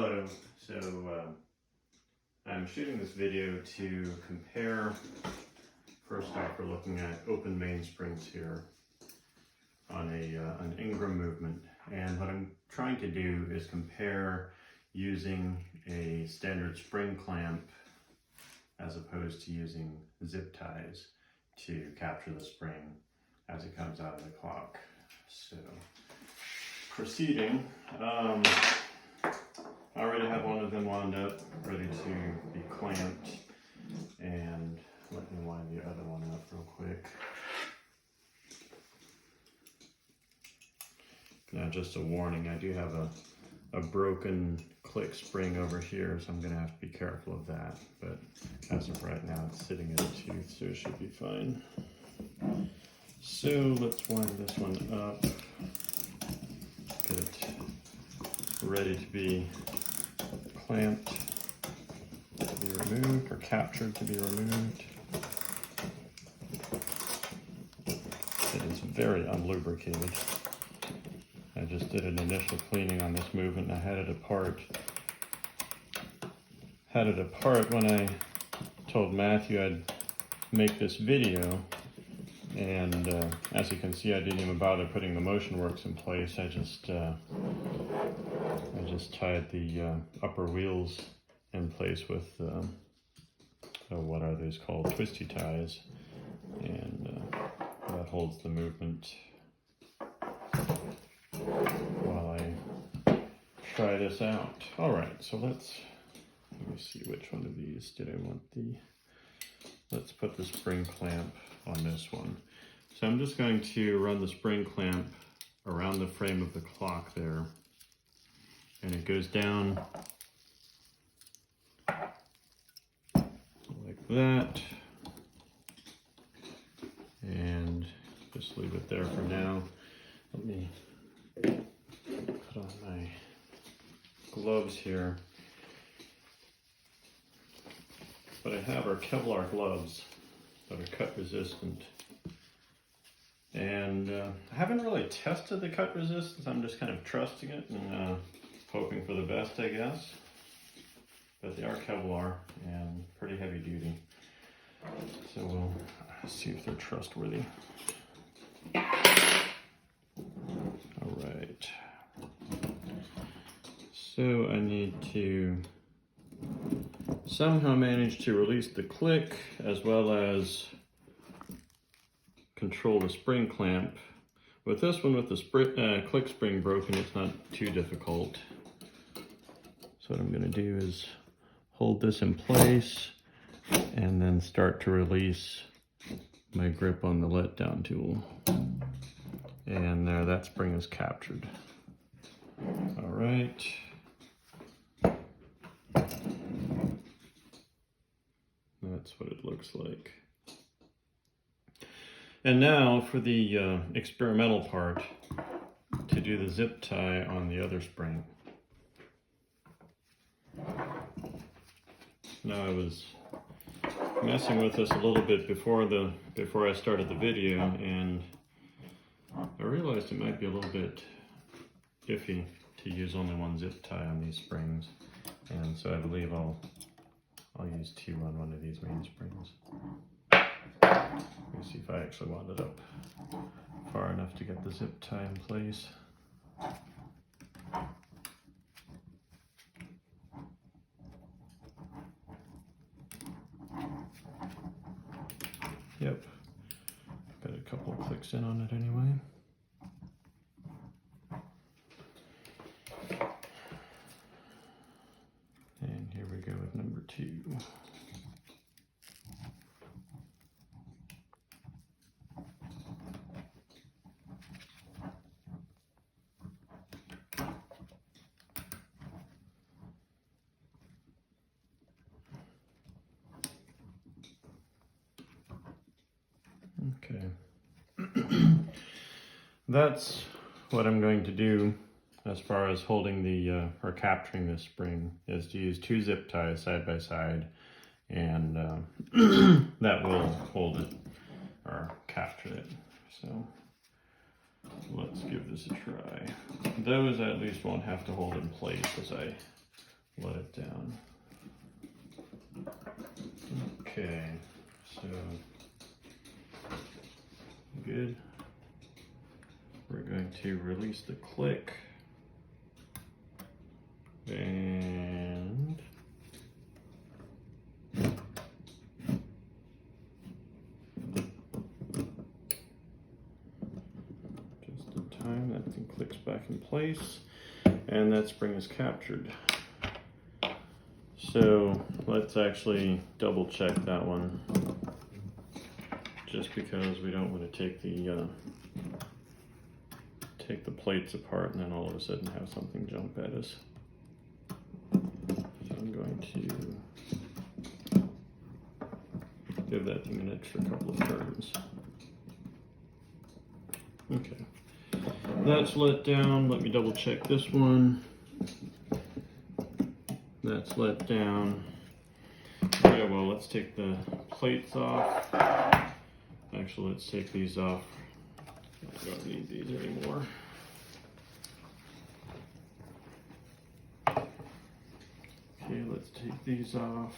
Hello. I'm shooting this video to compare. First off, we're looking at open mainsprings here on an Ingram movement, and what I'm trying to do is compare using a standard spring clamp as opposed to using zip ties to capture the spring as it comes out of the clock. So, proceeding. I already have one of them wound up, ready to be clamped, and let me wind the other one up real quick. Now, just a warning, I do have a broken click spring over here, so I'm going to have to be careful of that, but as of right now it's sitting in a tooth, so it should be fine. So let's wind this one up, get it ready to be clamped to be removed, or captured to be removed. It is very unlubricated. I just did an initial cleaning on this movement and I had it apart. When I told Matthew I'd make this video, and as you can see, I didn't even bother putting the motion works in place. I just tied the upper wheels in place with what are these called, twisty ties, and that holds the movement while I try this out. All right, so let me see which one of these did I want let's put the spring clamp on this one. So I'm just going to run the spring clamp around the frame of the clock there, and it goes down like that, and just leave it there for now. Let me put on my gloves here. What I have are Kevlar gloves that are cut resistant. And I haven't really tested the cut resistance. I'm just kind of trusting it and hoping for the best, I guess. But they are Kevlar and pretty heavy duty. So we'll see if they're trustworthy. All right. So I need to somehow manage to release the click as well as control the spring clamp. With this one, with the click spring broken, it's not too difficult. So what I'm going to do is hold this in place and then start to release my grip on the letdown tool. And there, that spring is captured. All right. That's what it looks like. And now for the experimental part, to do the zip tie on the other spring. Now, I was messing with this a little bit before I started the video, and I realized it might be a little bit iffy to use only one zip tie on these springs, and so I believe I'll use two on one of these mainsprings. Let me see if I actually wound it up far enough to get the zip tie in place. Yep, got a couple of clicks in on it anyway. And here we go with number 2. Okay. That's what I'm going to do as far as holding the or capturing this spring, is to use 2 zip ties side by side, and that will hold it or capture it. So let's give this a try. Those I at least won't have to hold in place as I let it down. Okay, so good. We're going to release the click and just in time that thing clicks back in place and that spring is captured. So let's actually double check that one, just because we don't want to take the plates apart and then all of a sudden have something jump at us. So I'm going to give that thing an extra couple of turns. Okay, that's let down. Let me double check this one. That's let down. Okay, well, let's take the plates off. Actually, let's take these off. I don't need these anymore. Okay, let's take these off.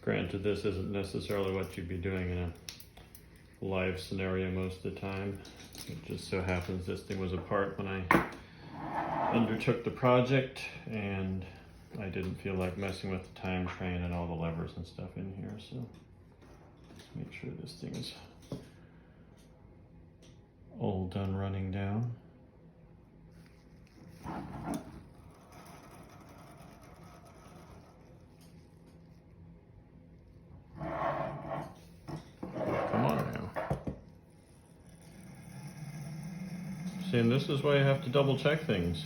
Granted, this isn't necessarily what you'd be doing in a live scenario most of the time. It just so happens this thing was apart when I undertook the project, and I didn't feel like messing with the time train and all the levers and stuff in here, so let's make sure this thing is all done running down. Come on now. See, and this is why you have to double check things.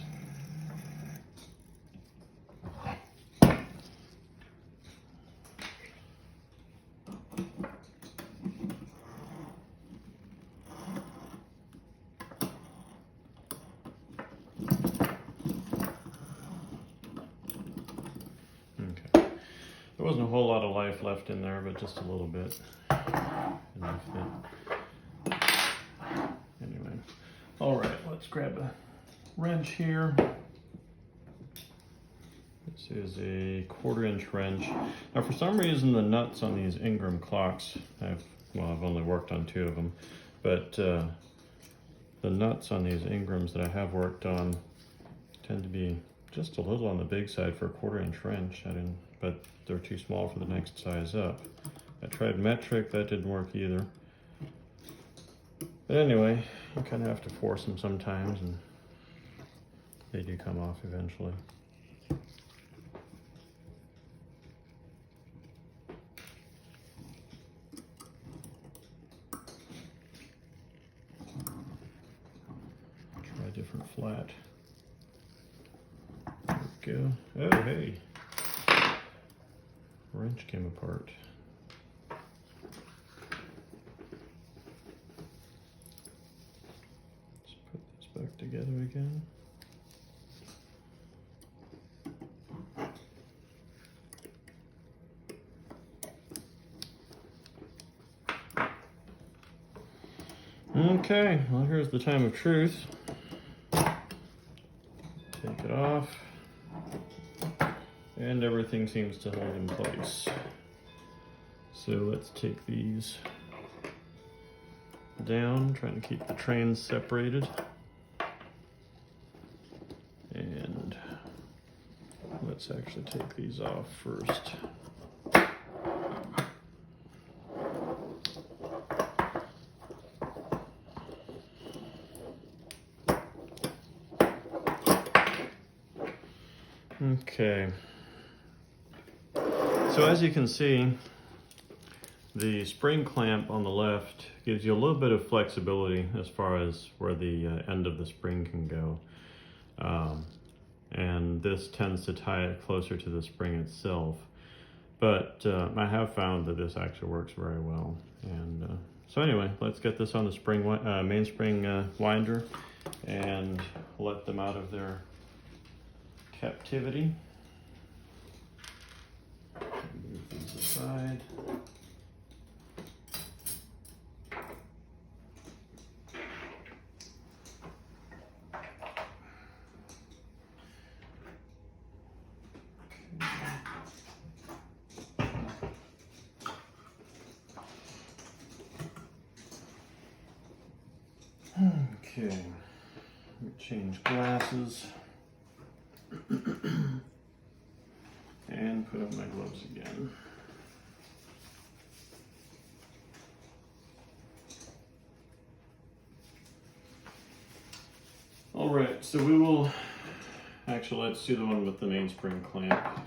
There wasn't a whole lot of life left in there, but just a little bit. Enough that. Anyway, all right, let's grab a wrench here. This is a 1/4-inch wrench. Now, for some reason, the nuts on these Ingram clocks, I've only worked on 2 of them, but the nuts on these Ingrams that I have worked on tend to be just a little on the big side for a 1/4-inch wrench. But they're too small for the next size up. I tried metric, that didn't work either. But anyway, you kind of have to force them sometimes, and they do come off eventually. Try a different flat. There we go. Oh, hey. Wrench came apart. Let's put this back together again. Okay, well, here's the time of truth. Take it off. And everything seems to hold in place. So let's take these down, trying to keep the trains separated. And let's actually take these off first. Okay. So as you can see, the spring clamp on the left gives you a little bit of flexibility as far as where the end of the spring can go. And this tends to tie it closer to the spring itself. But I have found that this actually works very well. And so anyway, let's get this on the spring mainspring winder and let them out of their captivity. Move these aside. Okay, change glasses and put on my gloves again. All right, so we will, actually let's do the one with the mainspring clamp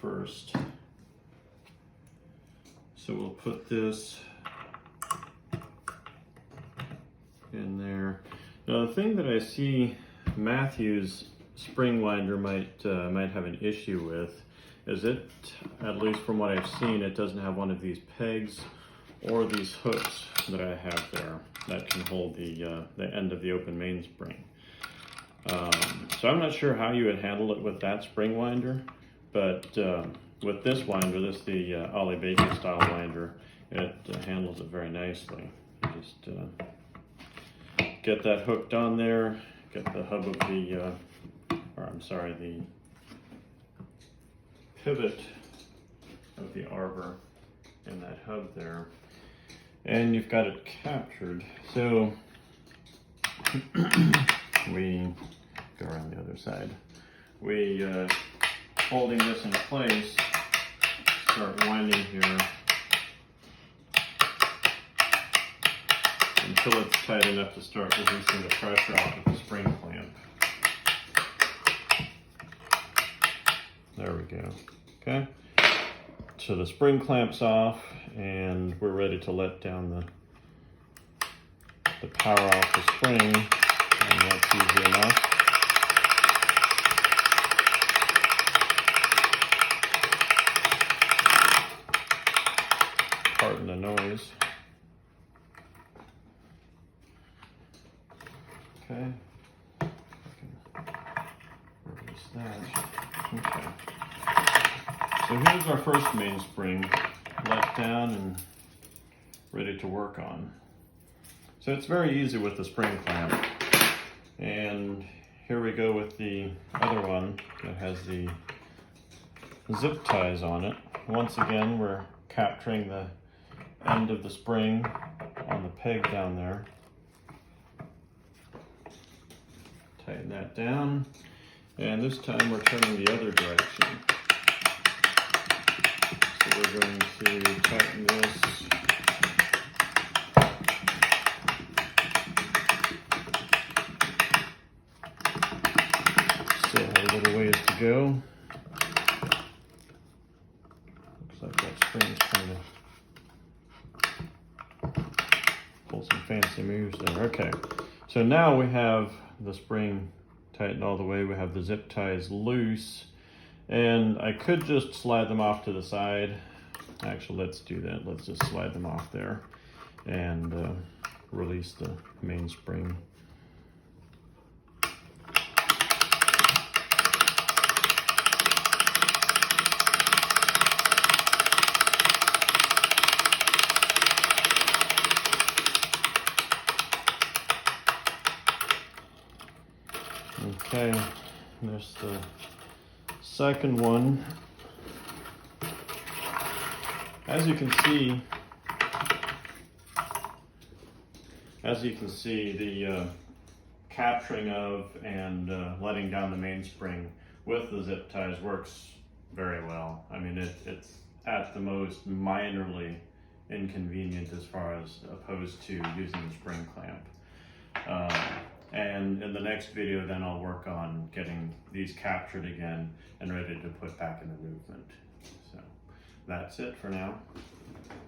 first. So we'll put this in there. Now the thing that I see Matthew's spring winder might have an issue with is it, at least from what I've seen, it doesn't have one of these pegs or these hooks that I have there that can hold the end of the open mainspring. So I'm not sure how you would handle it with that spring winder, but with this winder, the Ollie Baking style winder, it handles it very nicely. You just get that hooked on there, get the hub of the pivot of the arbor in that hub there, and you've got it captured. So we go around the other side. We, holding this in place, start winding here until it's tight enough to start releasing the pressure off of the spring clamp. There we go. Okay. So the spring clamp's off and we're ready to let down the power off the spring, and that's easy enough. Pardon the noise. Okay. Release that. Okay. So here's our first mainspring let down and ready to work on. So it's very easy with the spring clamp. And here we go with the other one that has the zip ties on it. Once again, we're capturing the end of the spring on the peg down there. Tighten that down, and this time we're turning the other direction. So we're going to tighten this. Still have a little ways to go. Looks like that spring's trying to pull some fancy moves there. Okay, so now we have the spring tightened all the way. We have the zip ties loose, and I could just slide them off to the side. Actually, let's do that. Let's just slide them off there and release the mainspring. Okay, there's the second one. As you can see, the capturing of and letting down the mainspring with the zip ties works very well. I mean, it's at the most minorly inconvenient as far as opposed to using the spring clamp. And in the next video, then I'll work on getting these captured again and ready to put back in the movement. So that's it for now.